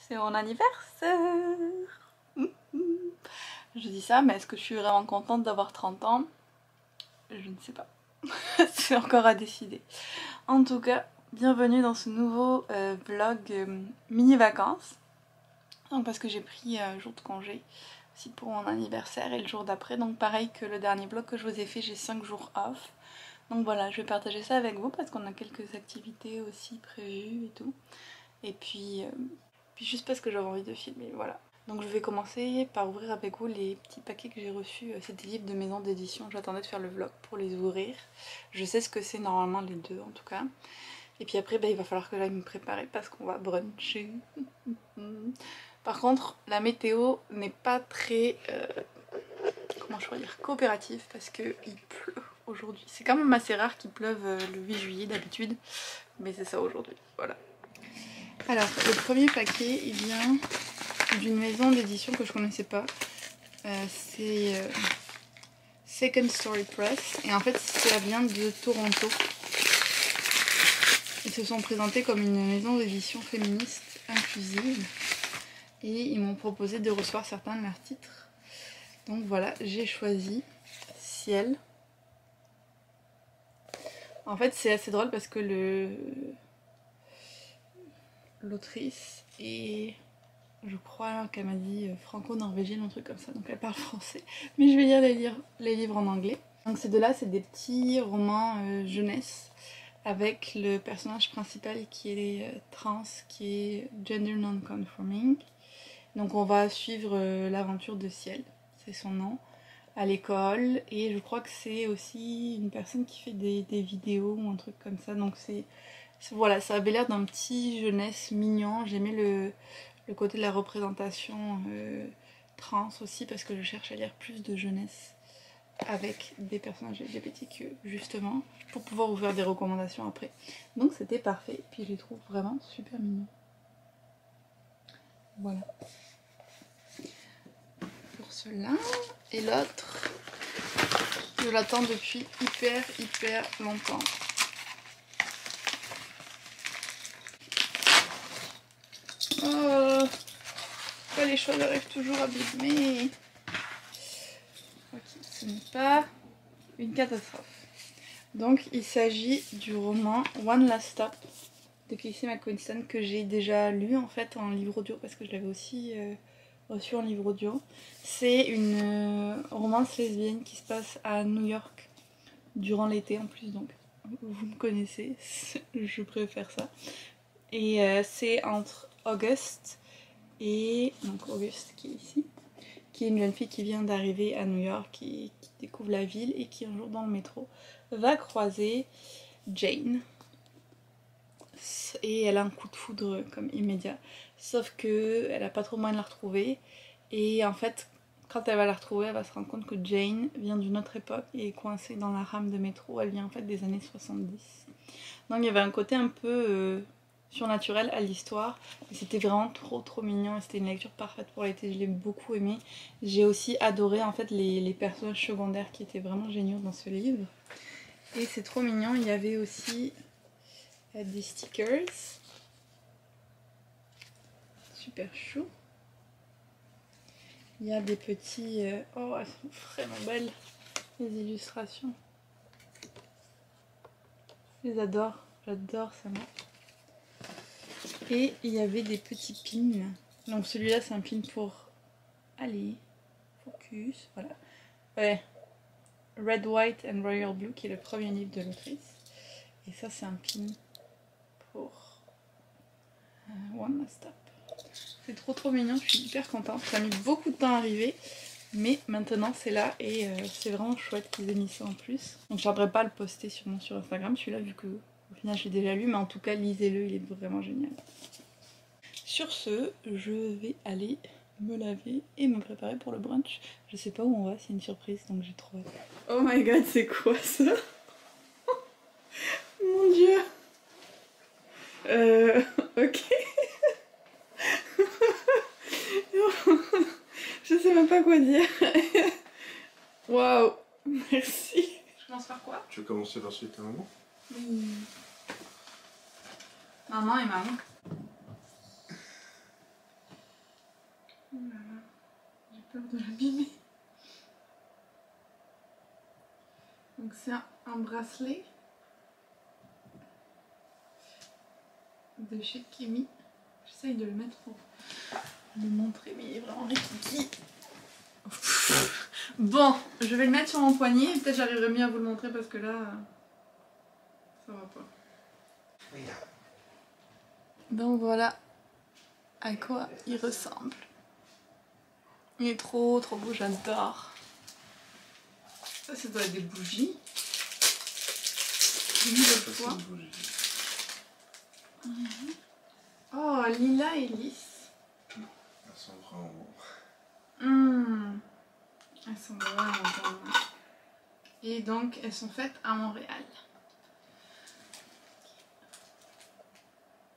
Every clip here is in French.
c'est mon anniversaire. Je dis ça, mais est-ce que je suis vraiment contente d'avoir 30 ans? Je ne sais pas. C'est encore à décider. En tout cas, bienvenue dans ce nouveau vlog mini vacances. Donc parce que j'ai pris un jour de congé aussi pour mon anniversaire et le jour d'après. Donc pareil que le dernier vlog que je vous ai fait, j'ai 5 jours off. Donc voilà, je vais partager ça avec vous parce qu'on a quelques activités aussi prévues et tout. Et puis juste parce que j'avais envie de filmer, voilà. Donc je vais commencer par ouvrir avec vous les petits paquets que j'ai reçus. C'est des livres de maison d'édition, j'attendais de faire le vlog pour les ouvrir. Je sais ce que c'est normalement les deux en tout cas. Et puis après il va falloir que j'aille me préparer parce qu'on va bruncher. Par contre la météo n'est pas très, comment je pourrais dire, coopérative parce qu'il pleut aujourd'hui. C'est quand même assez rare qu'il pleuve le 8 juillet d'habitude, mais c'est ça aujourd'hui, voilà. Alors le premier paquet il vient d'une maison d'édition que je connaissais pas, c'est Second Story Press et en fait ça vient de Toronto. Ils se sont présentés comme une maison d'édition féministe inclusive et ils m'ont proposé de recevoir certains de leurs titres. Donc voilà, j'ai choisi Ciel. En fait c'est assez drôle parce que l'autrice est, je crois qu'elle m'a dit franco-norvégienne ou un truc comme ça, donc elle parle français. Mais je vais lire les livres en anglais. Donc ces deux-là, c'est des petits romans jeunesse avec le personnage principal qui est trans, qui est gender non-conforming. Donc on va suivre l'aventure de Ciel, c'est son nom, à l'école. Et je crois que c'est aussi une personne qui fait des vidéos ou un truc comme ça. Donc voilà, ça avait l'air d'un petit jeunesse mignon. J'aimais le côté de la représentation trans aussi parce que je cherche à lire plus de jeunesse avec des personnages LGBTQ justement pour pouvoir vous faire des recommandations après. Donc c'était parfait, puis je les trouve vraiment super mignons. Voilà. Pour cela. Et l'autre, je l'attends depuis hyper longtemps. Oh, pourquoi les choses arrivent toujours abîmées? Ok, ce n'est pas une catastrophe. Donc il s'agit du roman One Last Stop de Casey McQuiston que j'ai déjà lu en fait en livre audio parce que je l'avais aussi reçu en livre audio. C'est une romance lesbienne qui se passe à New York durant l'été en plus, donc vous me connaissez, je préfère ça. Et c'est entre August et donc August qui est ici, qui est une jeune fille qui vient d'arriver à New York, qui découvre la ville et qui un jour dans le métro va croiser Jane. Et elle a un coup de foudre comme immédiat, sauf que elle a pas trop moyen de la retrouver et en fait quand elle va la retrouver elle va se rendre compte que Jane vient d'une autre époque et est coincée dans la rame de métro, elle vient en fait des années 70. Donc il y avait un côté un peu surnaturel à l'histoire, c'était vraiment trop mignon et c'était une lecture parfaite pour l'été, je l'ai beaucoup aimé. J'ai aussi adoré en fait les personnages secondaires qui étaient vraiment géniaux dans ce livre et c'est trop mignon. Il y avait aussi des stickers super chou. Il y a des petits oh elles sont vraiment belles les illustrations, je les adore, j'adore ça moi. Et il y avait des petits pins, donc celui-là c'est un pin pour aller focus, voilà, ouais. Red, White and Royal Blue qui est le premier livre de l'autrice et ça c'est un pin pour One Last Stop. C'est trop mignon, je suis hyper contente. Ça a mis beaucoup de temps à arriver, mais maintenant c'est là et c'est vraiment chouette qu'ils aient mis ça en plus. Donc je ne viendrai pas le poster sûrement sur Instagram, celui-là, vu que au final j'ai déjà lu, mais en tout cas lisez-le, il est vraiment génial. Sur ce, je vais aller me laver et me préparer pour le brunch. Je sais pas où on va, c'est une surprise, donc j'ai trop hâte. Oh my god, c'est quoi ça? Mon dieu. Ok. Je sais même pas quoi dire. Waouh, merci. Je commence par quoi? Tu veux commencer par celui de ta maman? Oui. Maman et maman. Oh là là, j'ai peur de l'abîmer. Donc c'est un bracelet de chez Kimi. J'essaye de le mettre pour le montrer, mais il est vraiment rikiki. Bon, je vais le mettre sur mon poignet. Peut-être j'arriverai mieux à vous le montrer parce que là, ça va pas. Donc voilà à quoi il ressemble. Il est trop beau, j'adore. Ça doit être des bougies. J'ai mis le poids. Oh, Lila et lisse. Elles sont vraiment bonnes. Elles sont vraiment bonnes. Et donc, elles sont faites à Montréal.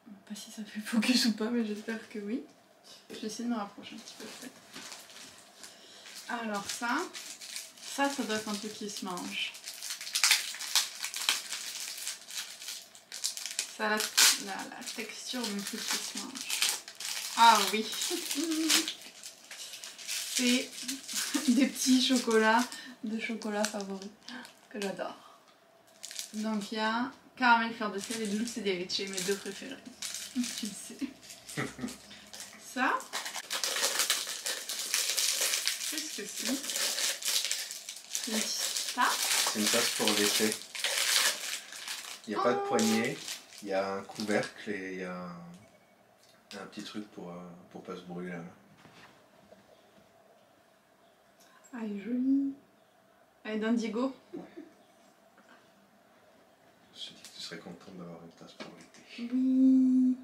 Je sais pas si ça fait focus ou pas, mais j'espère que oui. Je vais essayer de me rapprocher un petit peu peut-être. Alors ça doit être un truc qui se mange. Ça a la texture d'un truc qui se mange. Ah oui. C'est des petits chocolats de chocolat favoris que j'adore. Donc il y a caramel fleur de sel et dulce de leche, mes deux préférés. Tu le sais. Ça, qu'est-ce que c'est? C'est une petite tasse. C'est une tasse pour l'été. Il n'y a pas de poignée, il y a un couvercle et il y a un petit truc pour pas se brûler la main. Ah, elle est jolie. Elle est d'indigo. Je me suis dit que tu serais contente d'avoir une tasse pour l'été. Oui.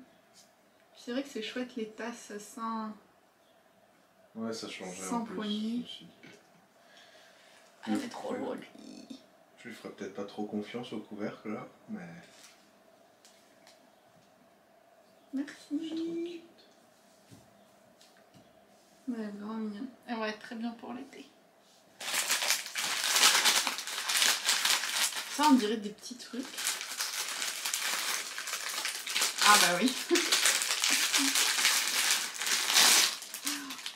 C'est vrai que c'est chouette les tasses sans... Ouais, ça changeait sans en plus. poignée. Elle est trop jolie. Je lui ferais peut-être pas trop confiance au couvercle là, mais... Merci. Ouais, elle est vraiment mignonne. Elle va être très bien pour l'été. Ça, on dirait des petits trucs. Ah bah oui.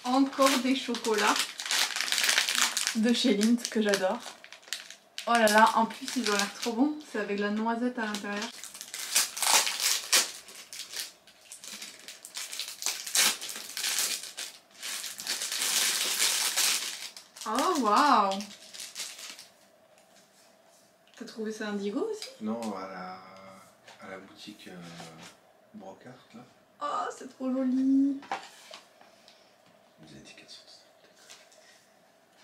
Encore des chocolats de chez Lindt que j'adore. Oh là là, en plus ils ont l'air trop bons. C'est avec la noisette à l'intérieur. Oh waouh! T'as trouvé ça indigo aussi? Non, à la boutique Brocart là. Oh, c'est trop joli! Les étiquettes sont...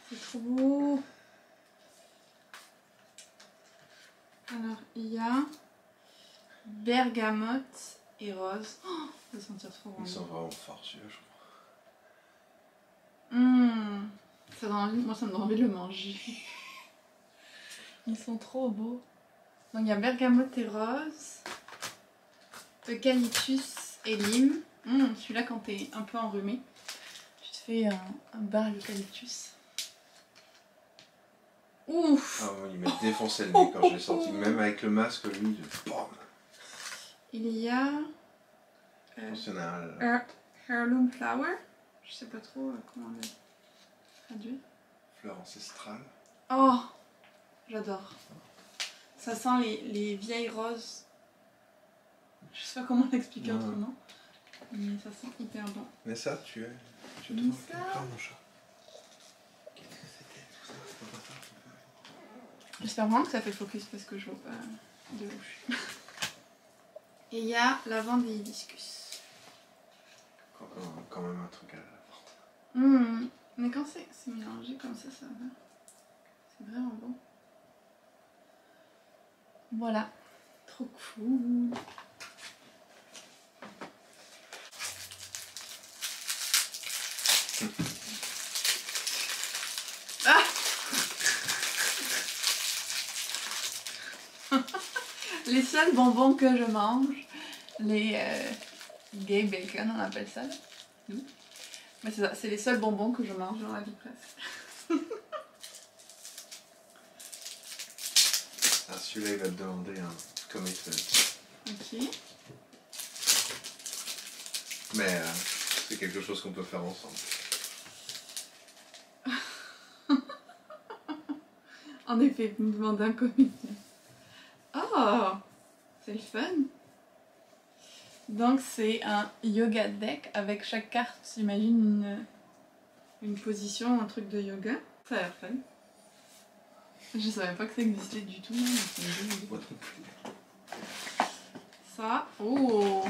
C'est trop beau! Alors, il y a bergamote et rose. Oh, ça va sentir trop bon. Ils sont vraiment forts celui-là, je crois. Ça donne envie, moi, ça me donne envie de le manger. Ils sont trop beaux. Donc, il y a bergamote et rose, eucalyptus et lime. Celui-là, quand t'es un peu enrhumé, tu te fais un bain à l'eucalyptus. Ouf! Ah ouais, il m'a défoncé le nez quand je l'ai sorti, même avec le masque, lui, BAM! Il y a Heirloom Flower. Je sais pas trop comment le traduire. Fleur ancestrale. Oh! J'adore. Ça sent les vieilles roses. Je sais pas comment l'expliquer autrement. Mais ça sent hyper bon. Mais ça, tu es Mais trop ça... mon chat. Qu'est-ce que c'était tout ça? C'est pas ça. J'espère vraiment que ça fait focus parce que je vois pas de où je suis. Et il y a lavande et hibiscus. Quand même un truc à la Mais quand c'est mélangé comme ça, ça va. C'est vraiment bon. Voilà. Trop cool. Ah! Les seuls bonbons que je mange, les gay bacon, on appelle ça. Nous. Mais c'est ça, c'est les seuls bonbons que je mange dans la vie presque. Ah, celui-là, il va te demander un commitment. Ok. Mais c'est quelque chose qu'on peut faire ensemble. En effet, vous me demandez un comédien. Oh, c'est le fun. Donc c'est un yoga deck avec chaque carte, j'imagine une position, un truc de yoga. Ça a l'air fun. Je savais pas que ça existait du tout. Mais c'est une bonne idée. Moi non plus. Ça, oh.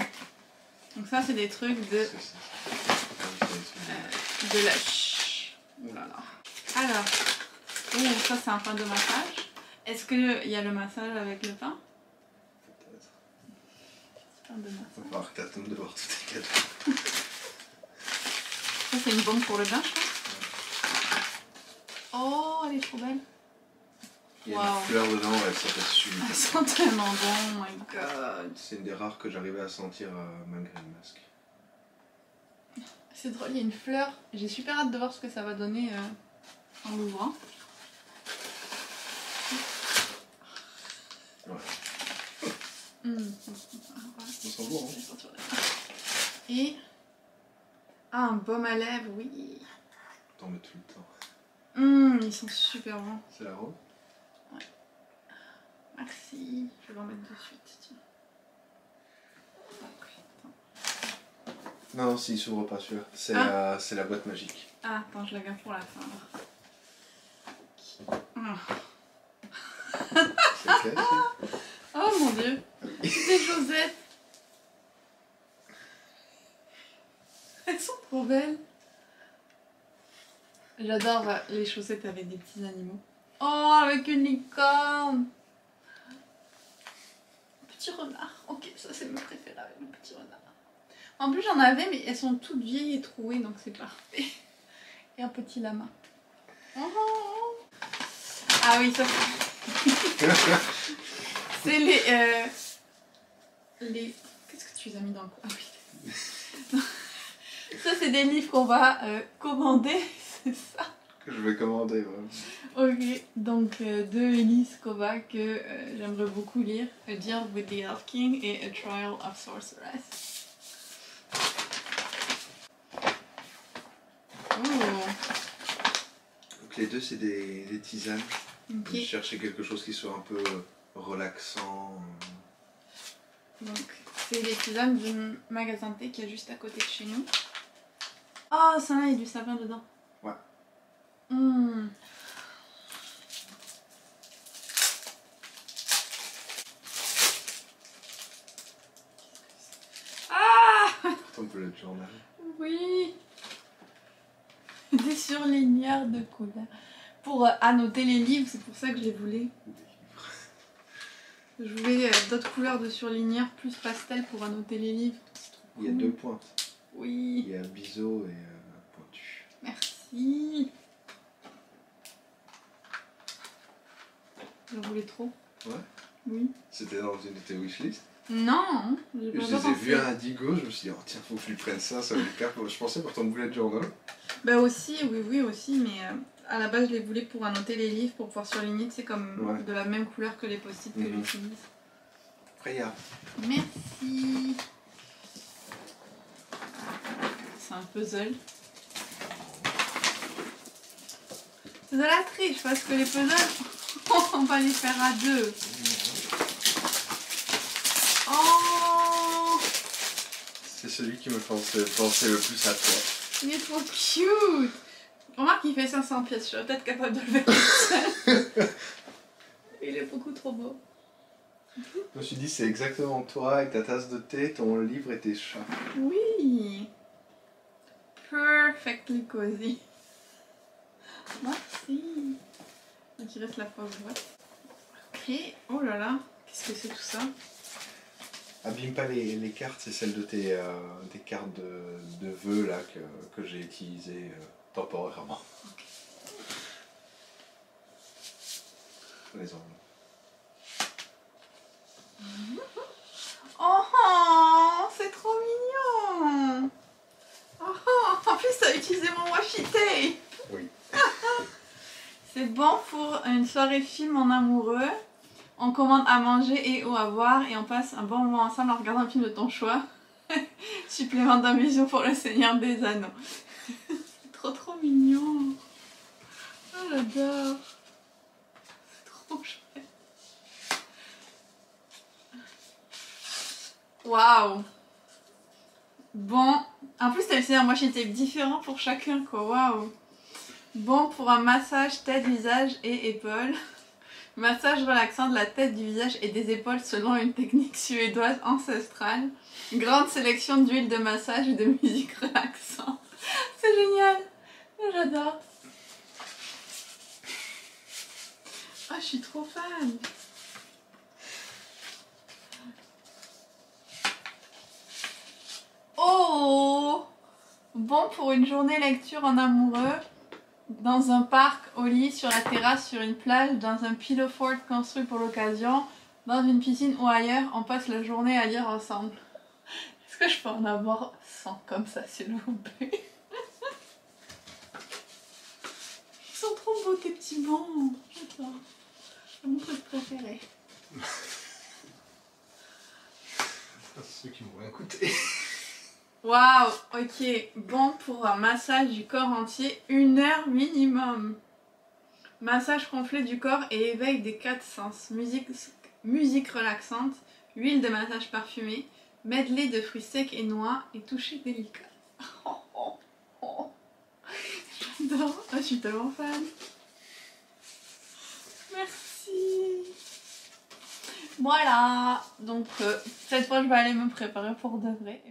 Donc ça c'est des trucs de la... Oh là là. Alors, oh, ça c'est un pain de massage. Est-ce qu'il y a le massage avec le pain? Peut-être. Pain de Il va massage. falloir que t'attendes de voir tous tes cadeaux. Ça c'est une bombe pour le bain, je pense. Oh, elle est trop belle. Il y a Wow. une fleur dedans, ouais, ça fait super. Elles sont tellement bon, oh my god. C'est une des rares que j'arrivais à sentir malgré le masque. C'est drôle, il y a une fleur. J'ai super hâte de voir ce que ça va donner en l'ouvrant. Ouais. Ça sent bon, hein. Et un baume à lèvres, oui. T'en mets tout le temps. Ils sont super bons. C'est la rose? Merci. Je vais en mettre de suite. Tiens. Non, s'il s'ouvre pas celui-là. C'est la boîte magique. Ah, attends, je la garde pour la fin alors. C'est lequel, ça? Oh mon dieu. Des chaussettes. Elles sont trop belles. J'adore les chaussettes avec des petits animaux. Oh, avec une licorne. Petit renard. Ok, ça c'est mon préféré avec le petit renard. En plus j'en avais, mais elles sont toutes vieilles et trouées, donc c'est parfait. Et un petit lama. Oh. Ah oui, ça c'est les... Qu'est-ce que tu les as mis dans le coin? Ah oui. Ça c'est des livres qu'on va commander, c'est ça? Que je vais commander, ouais. Ok, donc de Elise Kova que j'aimerais beaucoup lire, A Deal with the Elf King et A Trial of Sorceress. Oh. Donc les deux c'est des tisanes. Ok, Je cherchais quelque chose qui soit un peu relaxant. donc c'est les tisanes du magasin de thé qui est juste à côté de chez nous. Oh, ça là, il y a du sapin dedans. Ouais. Ah Ton bullet journal. oui. Des surligneurs de couleurs. Pour annoter les livres, c'est pour ça que je les voulais. Je voulais d'autres couleurs de surligneurs plus pastel pour annoter les livres. Il y a deux pointes. Oui. Il y a biseau et pointu. Merci. J'en voulais trop. Ouais. Oui. C'était dans une de tes wishlist. Non, j'ai Je pas les ai pensé. vus à Indigo, je me suis dit, oh tiens, faut que je lui prenne ça va lui faire. Je pensais pour ton bullet journal. Bah aussi, oui aussi, mais à la base je les voulais pour annoter les livres, pour pouvoir surligner, c'est comme Ouais. de la même couleur que les post-it que j'utilise. Après, il y a. Merci. C'est un puzzle. C'est de la triche parce que les puzzles, on va les faire à deux. Oh, C'est celui qui me pensait le plus à toi. il est trop cute. Remarque qu'il fait 500 pièces, je serais peut-être capable de le faire. Il est beaucoup trop beau. Je me suis dit, c'est exactement toi avec ta tasse de thé, ton livre et tes chats. Oui. Perfectly cozy. Merci. Donc il reste la fausse boîte. Ok. Oh là là. Qu'est-ce que c'est tout ça? Abîme pas les cartes, c'est celle de tes des cartes de vœux là que j'ai utilisées temporairement. Ok. Les enveloppes. Oh, c'est trop mignon. Oh, en plus, ça a utilisé mon washi tape. Oui. C'est bon pour une soirée film en amoureux. On commande à manger et ou à boire et on passe un bon moment ensemble en regardant un film de ton choix. Supplément d'ambition pour le Seigneur des Anneaux. C'est trop mignon. Oh, j'adore. Waouh. Bon, en plus t'as essayé un washi tape différent pour chacun quoi, waouh. Bon pour un massage tête, visage et épaules. Massage relaxant de la tête, du visage et des épaules selon une technique suédoise ancestrale. Grande sélection d'huiles de massage et de musique relaxante. C'est génial, j'adore. Ah, je suis trop fan. Oh! Bon pour une journée lecture en amoureux. Dans un parc, au lit, sur la terrasse, sur une plage, dans un pillow fort construit pour l'occasion, dans une piscine ou ailleurs, on passe la journée à lire ensemble. Est-ce que je peux en avoir 100 comme ça, s'il vous plaît? Ils sont trop beaux tes petits bons. J'adore. C'est mon truc préféré. C'est ceux qui m'ont rien coûté. Waouh, ok, bon pour un massage du corps entier, 1 heure minimum. Massage complet du corps et éveil des 4 sens. Musique relaxante, huile de massage parfumée, medley de fruits secs et noix et toucher délicat. Oh, oh, oh. J'adore, je suis tellement fan. Merci. Voilà, donc cette fois je vais aller me préparer pour de vrai.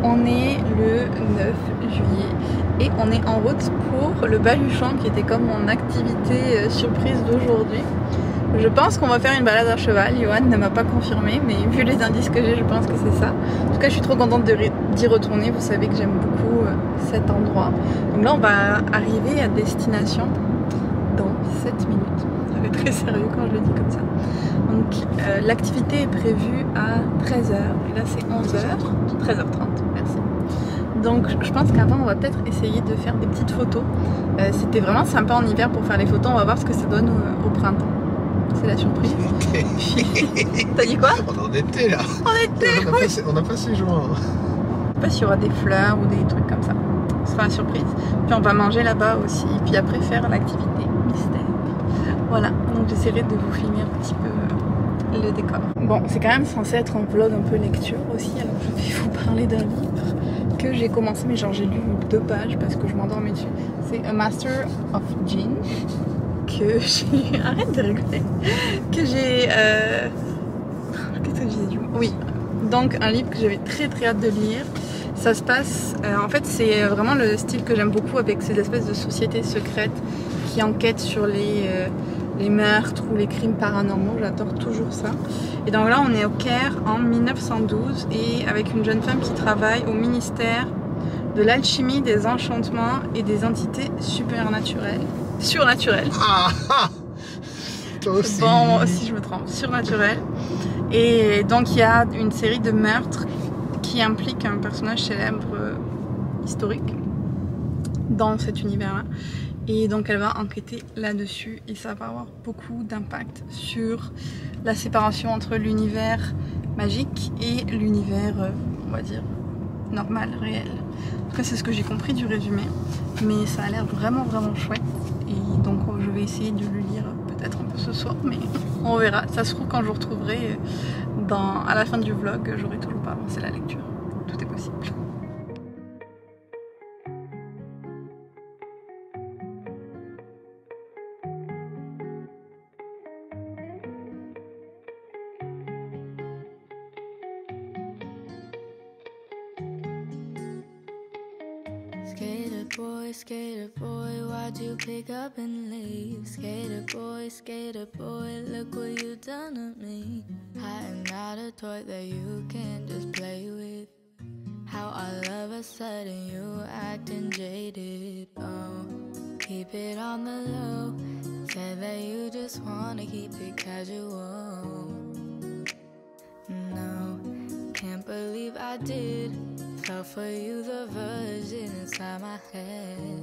On est le 9 juillet et on est en route pour le Baluchon qui était comme mon activité surprise d'aujourd'hui. Je pense qu'on va faire une balade à cheval, Johan ne m'a pas confirmé mais vu les indices que j'ai je pense que c'est ça. En tout cas je suis trop contente d'y retourner, vous savez que j'aime beaucoup cet endroit. Donc là on va arriver à destination dans 7 minutes. Ça fait très sérieux quand je le dis comme ça. Donc l'activité est prévue à 13h et là c'est 11h, 13h30, merci. Donc je pense qu'avant on va peut-être essayer de faire des petites photos. C'était vraiment sympa en hiver pour faire les photos, on va voir ce que ça donne au printemps. C'est la surprise. T'as dit quoi? On est en été là. En été, oui. On a passé juin. Je sais pas s'il y aura des fleurs ou des trucs comme ça. Ce sera la surprise. Puis on va manger là-bas aussi, puis après faire l'activité mystère. Voilà, donc j'essaierai de vous filmer un petit peu le décor. Bon, c'est quand même censé être un vlog un peu lecture aussi, alors je vais vous parler d'un livre que j'ai commencé, mais genre j'ai lu 2 pages parce que je m'endormais dessus. C'est A Master of Gin, que j'ai... Arrête de rigoler. Que j'ai... Qu'est-ce que j'ai dit? Oui, donc un livre que j'avais très très hâte de lire. Ça se passe... en fait, c'est vraiment le style que j'aime beaucoup avec ces espèces de sociétés secrètes qui enquêtent sur les meurtres ou les crimes paranormaux, j'adore toujours ça. Et donc là on est au Caire en 1912 et avec une jeune femme qui travaille au ministère de l'alchimie, des enchantements et des entités surnaturelles. Ah, ah. Toi aussi. Bon, si je me trompe, surnaturelles. Et donc il y a une série de meurtres qui impliquent un personnage célèbre historique dans cet univers-là. Et donc elle va enquêter là-dessus et ça va avoir beaucoup d'impact sur la séparation entre l'univers magique et l'univers, on va dire, normal, réel. En tout cas c'est ce que j'ai compris du résumé, mais ça a l'air vraiment vraiment chouette. Et donc je vais essayer de le lire peut-être un peu ce soir, mais on verra. Ça se trouve quand je vous retrouverai à la fin du vlog, j'aurai toujours pas avancé la lecture. Tout est possible. Skater boy, why'd you pick up and leave? Skater boy, look what you done to me. I am not a toy that you can just play with. How all of a sudden you acting jaded. Oh, keep it on the low. Said that you just wanna keep it casual. believe I did. Fell for you, the version inside my head.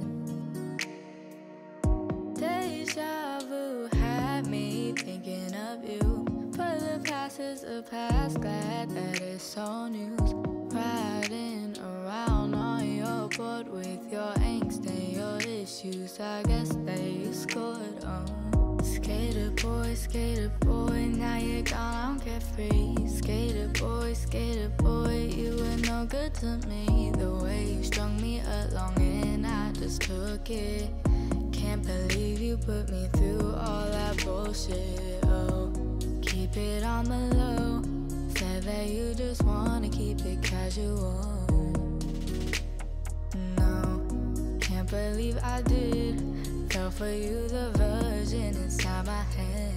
Deja vu had me thinking of you. But the past is the past, glad that it's all news. Riding around on your board with your angst and your issues, I guess they scored on. Skater boy, now you're gone, I'm carefree. Skater boy, you were no good to me. The way you strung me along and I just took it. Can't believe you put me through all that bullshit. Oh, keep it on the low. Said that you just wanna keep it casual. No, can't believe I did. Fell for you, the version inside my head.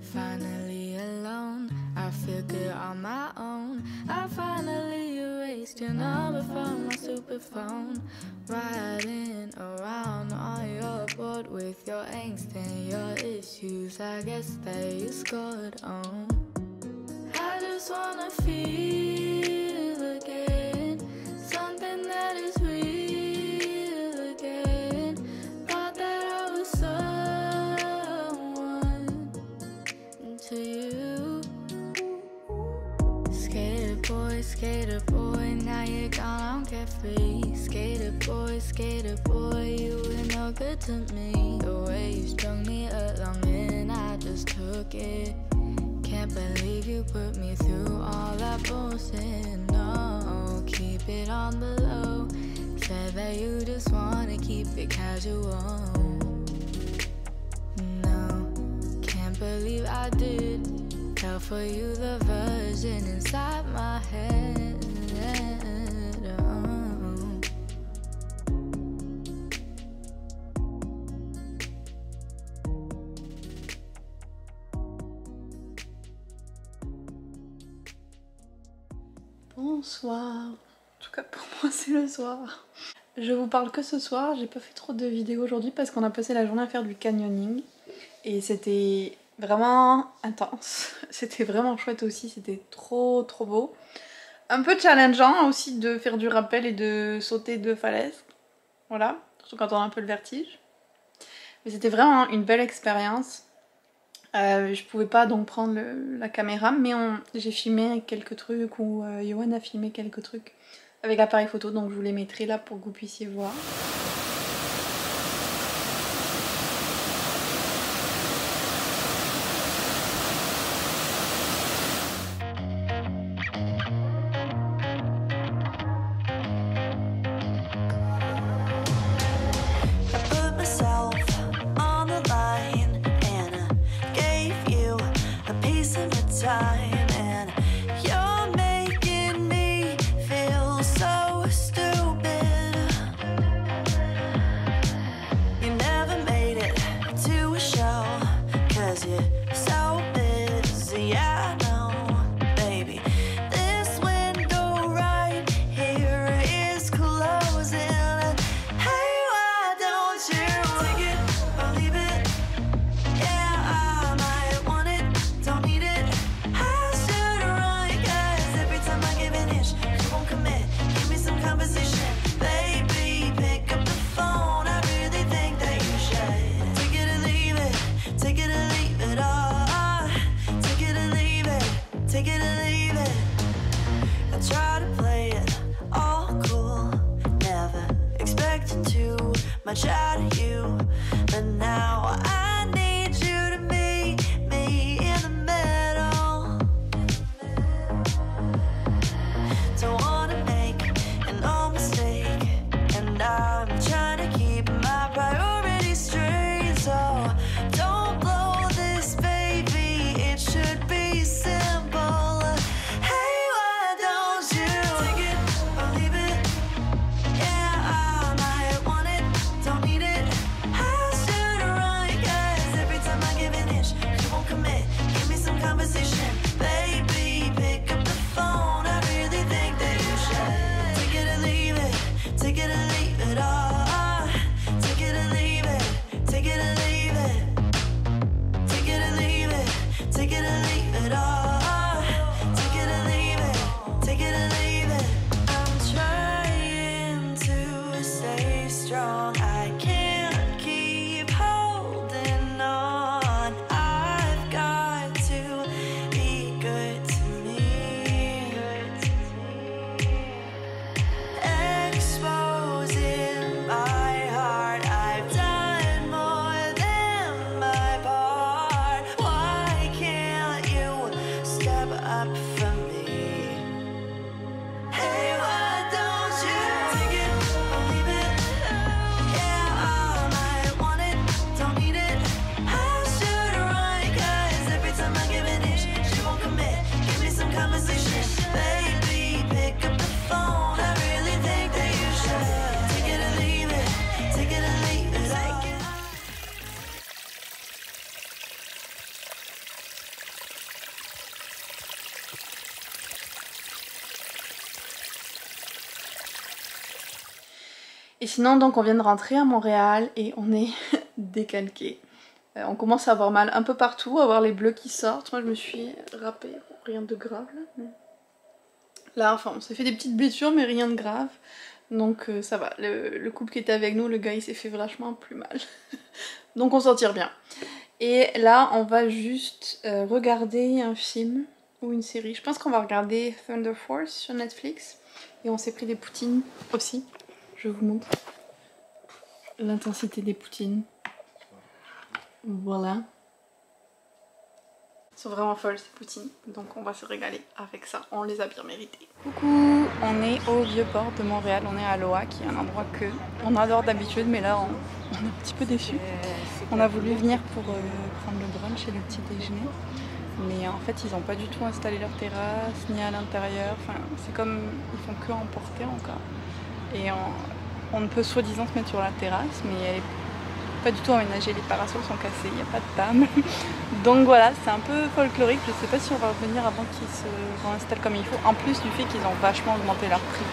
Finally alone, I feel good on my own. I finally erased your number from my super phone. Riding around on your board with your angst and your issues, I guess that you scored on. I just wanna feel again, something that is real again. Thought that I was someone to you. Skater boy, now you're gone, I'm carefree. Skater boy, you were no good to me. The way you strung me along and I just took it. Can't believe you put me through all that bullshit. No, keep it on the low. Said that you just wanna keep it casual. No, can't believe I did. Fell for you, the version inside my head. Bonsoir. En tout cas pour moi c'est le soir. Je vous parle que ce soir, j'ai pas fait trop de vidéos aujourd'hui parce qu'on a passé la journée à faire du canyoning. Et c'était vraiment intense. C'était vraiment chouette aussi, c'était trop beau. Un peu challengeant aussi de faire du rappel et de sauter de falaise. Voilà, surtout quand on a un peu le vertige. Mais c'était vraiment une belle expérience. Je pouvais pas donc prendre la caméra, mais j'ai filmé quelques trucs, ou Yoann a filmé quelques trucs avec l'appareil photo, donc je vous les mettrai là pour que vous puissiez voir. Much out of you, but now I need you to meet me in the middle. Don't wanna make an old mistake, and I'm trying to keep my priorities straight. So don't blow this, baby, it should be simple. Hey, why don't you take it or leave it? Yeah, I might want it. Don't need it. I should run, Et sinon donc on vient de rentrer à Montréal et on est décalqué. On commence à avoir mal un peu partout, à voir les bleus qui sortent. Moi je me suis râpée, rien de grave là. Mais... Là enfin on s'est fait des petites blessures mais rien de grave. Donc ça va, le couple qui était avec nous, le gars il s'est fait vachement plus mal. Donc on s'en tire bien. Et là on va juste regarder un film ou une série. Je pense qu'on va regarder Thunder Force sur Netflix. Et on s'est pris des poutines aussi. Je vous montre l'intensité des poutines. Voilà. Ils sont vraiment folles ces poutines, donc on va se régaler avec ça, on les a bien méritées. Coucou, on est au Vieux-Port de Montréal, on est à Loa qui est un endroit que on adore d'habitude mais là on est un petit peu déçus. On a voulu venir pour prendre le brunch et le petit déjeuner, mais en fait ils n'ont pas du tout installé leur terrasse ni à l'intérieur, enfin c'est comme ils font que emporter encore. Et on peut soi-disant se mettre sur la terrasse mais elle est pas du tout aménagée, les parasols sont cassés, il n'y a pas de table. Donc voilà, c'est un peu folklorique, je sais pas si on va revenir avant qu'ils se réinstallent comme il faut. En plus du fait qu'ils ont vachement augmenté leur prix.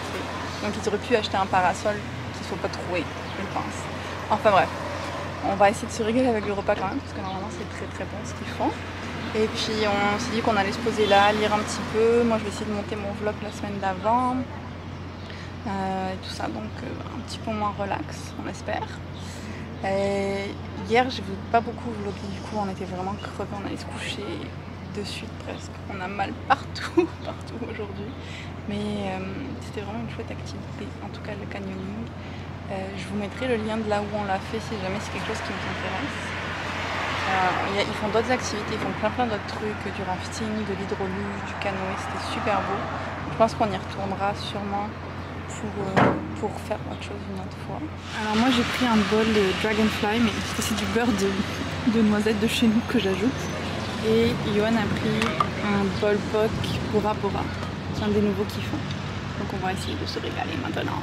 Donc ils auraient pu acheter un parasol qu'il ne faut pas trouver, je pense. Enfin bref, on va essayer de se régaler avec le repas quand même, parce que normalement c'est très très bon ce qu'ils font. Et puis on s'est dit qu'on allait se poser là, lire un petit peu. Moi je vais essayer de monter mon vlog la semaine d'avant. Et tout ça, donc un petit peu moins relax, on espère. Hier j'ai pas beaucoup vlogué, du coup on était vraiment crevés, on allait se coucher de suite presque. On a mal partout, partout aujourd'hui. Mais c'était vraiment une chouette activité, en tout cas le canyoning. Je vous mettrai le lien de là où on l'a fait si jamais c'est quelque chose qui vous intéresse. Ils font d'autres activités, ils font plein d'autres trucs, du rafting, de l'hydroluge, du canoë, c'était super beau. Je pense qu'on y retournera sûrement pour faire autre chose une autre fois. Alors moi j'ai pris un bol de Dragonfly, mais c'est du beurre de noisette de chez nous que j'ajoute. Et Yoann a pris un bol POC Bora Bora. C'est un des nouveaux qu'ils font. Donc on va essayer de se régaler maintenant.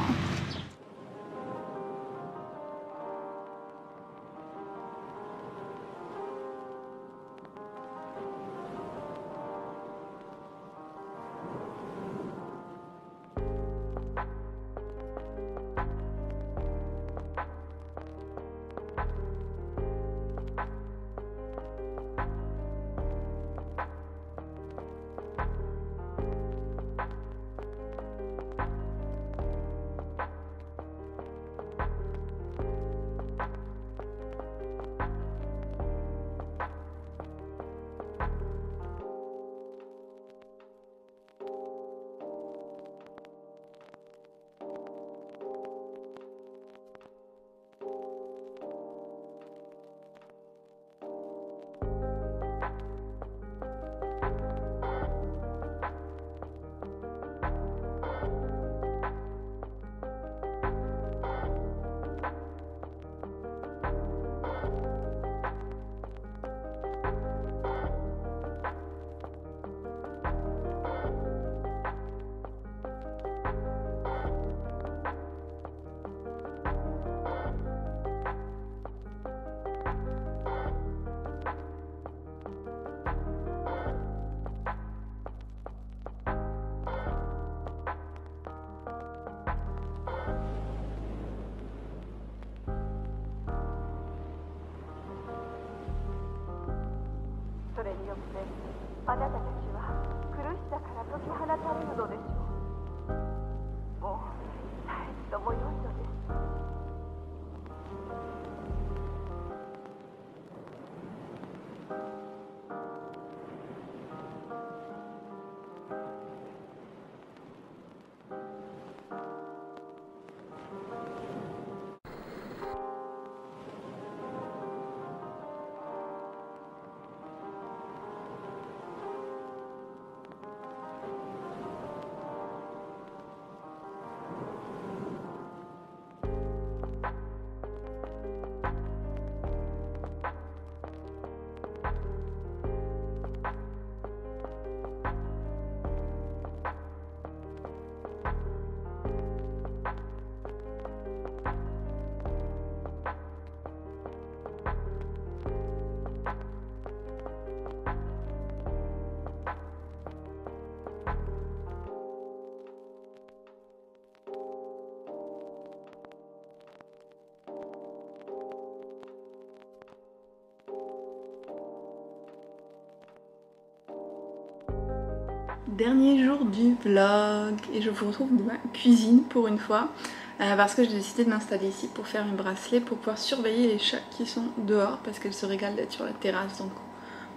Dernier jour du vlog et je vous retrouve dans ma cuisine pour une fois parce que j'ai décidé de m'installer ici pour faire mes bracelets pour pouvoir surveiller les chats qui sont dehors parce qu'elles se régalent d'être sur la terrasse, donc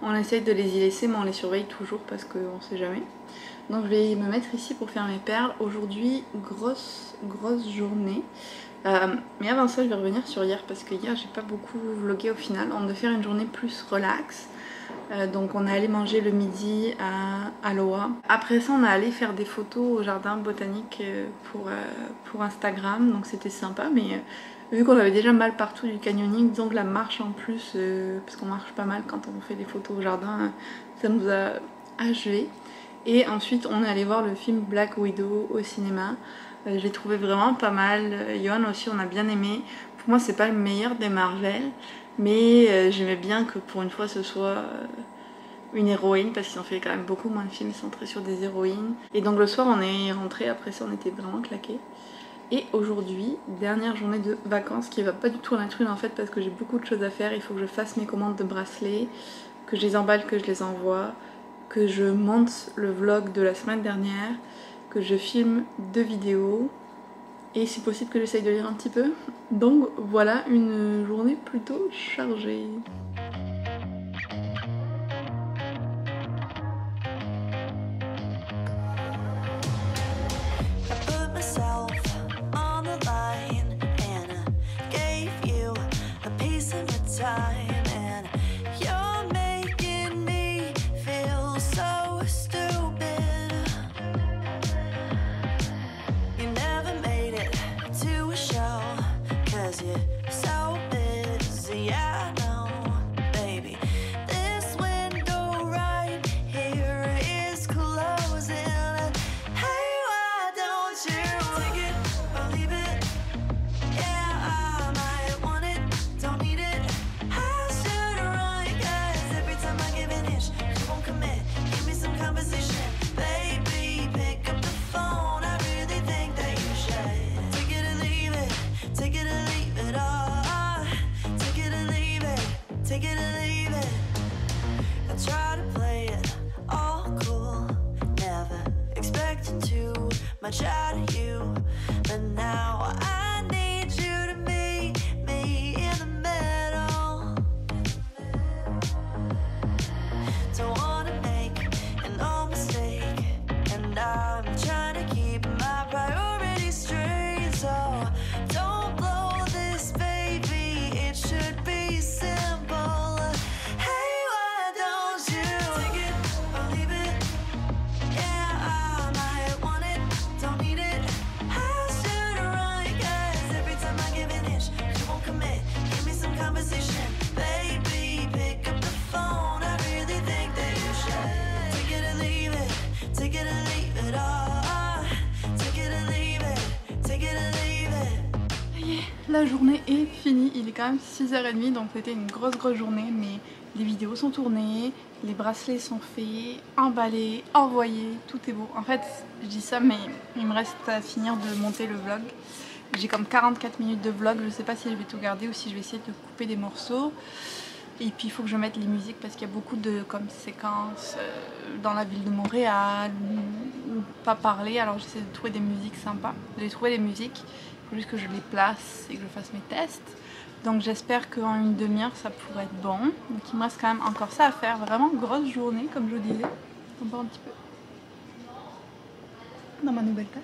on essaye de les y laisser mais on les surveille toujours parce qu'on sait jamais. Donc je vais me mettre ici pour faire mes perles. Aujourd'hui grosse journée. Mais avant ça je vais revenir sur hier parce que hier j'ai pas beaucoup vlogué au final. On devait faire une journée plus relax. Donc on est allé manger le midi à Aloha. Après ça on est allé faire des photos au jardin botanique pour Instagram. Donc c'était sympa, mais vu qu'on avait déjà mal partout du canyoning, donc la marche en plus, parce qu'on marche pas mal quand on fait des photos au jardin, ça nous a achevé. Et ensuite on est allé voir le film Black Widow au cinéma. J'ai trouvé vraiment pas mal. Yohan aussi on a bien aimé. Pour moi c'est pas le meilleur des Marvel, mais j'aimais bien que pour une fois ce soit une héroïne, parce qu'ils ont fait quand même beaucoup moins de films centrés sur des héroïnes. Et donc le soir on est rentré, après ça on était vraiment claqués. Et aujourd'hui, dernière journée de vacances qui va pas du tout en être une en fait parce que j'ai beaucoup de choses à faire. Il faut que je fasse mes commandes de bracelets, que je les emballe, que je les envoie, que je monte le vlog de la semaine dernière, que je filme 2 vidéos et si possible que j'essaye de lire un petit peu. Donc voilà une journée plutôt chargée. Much out of you, but now I need you to meet me in the middle. Don't wanna make no mistake, and I'm trying to keep my priorities straight. So don't blow this, baby. It should be simple. Hey, why don't you take it or leave it? Yeah, I might want it. Don't need it. I should run, 'cause every time I give an inch, you won't commit. Give me some conversation, baby. Pick up the phone. I really think that you should take it or leave it. Take it or leave it all. Take it or leave it. Take it or leave it. Ça y est, la journée est finie. Il est quand même 6h30, donc c'était une grosse journée, mais les vidéos sont tournées, les bracelets sont faits, emballés, envoyés, tout est beau. En fait, je dis ça, mais il me reste à finir de monter le vlog. J'ai comme 44 minutes de vlog, je sais pas si je vais tout garder ou si je vais essayer de couper des morceaux. Et puis il faut que je mette les musiques parce qu'il y a beaucoup de séquences dans la ville de Montréal, ou pas parler, alors j'essaie de trouver des musiques sympas. J'ai trouvé des musiques, il faut juste que je les place et que je fasse mes tests. Donc j'espère qu'en une demi-heure ça pourrait être bon. Donc il me reste quand même encore ça à faire. Vraiment grosse journée comme je vous disais. On part un petit peu dans ma nouvelle tasse.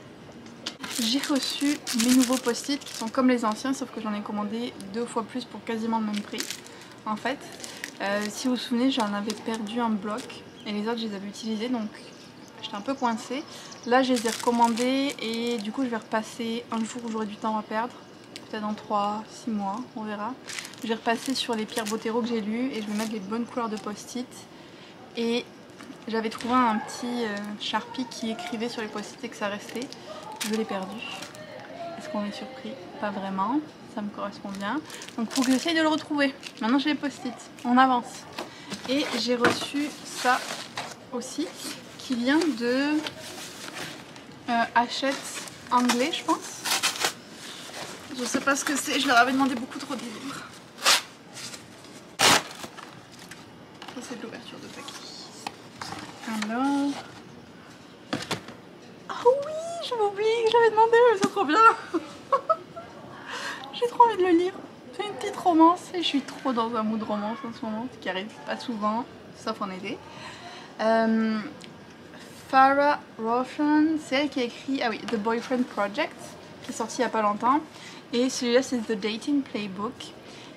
J'ai reçu mes nouveaux post-it qui sont comme les anciens sauf que j'en ai commandé 2 fois plus pour quasiment le même prix. En fait, si vous vous souvenez, j'en avais perdu un bloc et les autres je les avais utilisés, donc j'étais un peu coincée. Là je les ai recommandés et du coup je vais repasser un jour où j'aurai du temps à perdre. Peut-être dans 3-6 mois, on verra. Je vais repasser sur les Pierre Bottero que j'ai lus et je vais mettre les bonnes couleurs de post-it. Et j'avais trouvé un petit Sharpie qui écrivait sur les post-it et que ça restait. Je l'ai perdu. Est-ce qu'on est surpris? Pas vraiment. Ça me correspond bien. Donc il faut que j'essaye de le retrouver. Maintenant j'ai les post-it. On avance. Et j'ai reçu ça aussi qui vient de Hachette anglais, je pense. Je sais pas ce que c'est, je leur avais demandé beaucoup trop de livres. Ça c'est de l'ouverture de paquet. Alors, l'avais demandé, mais c'est trop bien. J'ai trop envie de le lire. C'est une petite romance et je suis trop dans un mood romance en ce moment, ce qui arrive pas souvent, sauf en été. Farrah Roshan, c'est elle qui a écrit The Boyfriend Project, qui est sorti il y a pas longtemps. Et celui-là c'est The Dating Playbook.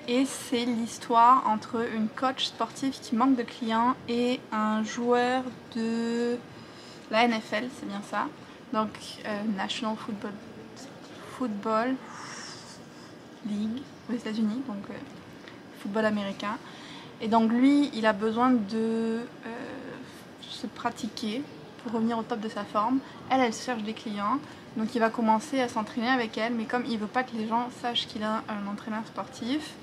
Et c'est l'histoire entre une coach sportive qui manque de clients et un joueur de la NFL, c'est bien ça. Donc National Football League aux États-Unis, donc football américain. Et donc lui, il a besoin de se pratiquer pour revenir au top de sa forme. Elle cherche des clients, donc il va commencer à s'entraîner avec elle, mais comme il veut pas que les gens sachent qu'il a un entraîneur sportif,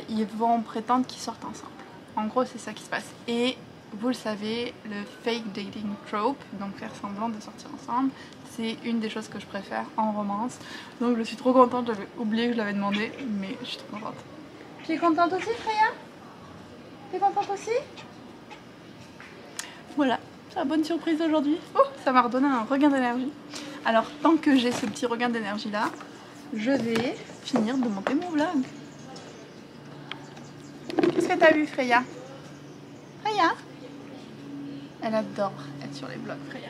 ils vont prétendre qu'ils sortent ensemble. En gros, c'est ça qui se passe. Et vous le savez, le fake dating trope, donc faire semblant de sortir ensemble, c'est une des choses que je préfère en romance. Donc je suis trop contente, j'avais oublié que je l'avais demandé, mais je suis trop contente. Tu es contente aussi, Freya? T'es contente aussi? Voilà, c'est la bonne surprise aujourd'hui. Oh, ça m'a redonné un regain d'énergie. Alors, tant que j'ai ce petit regain d'énergie là, je vais finir de monter mon vlog. Qu'est-ce que t'as vu, Freya? Freya? Elle adore être sur les vlogs, Freya.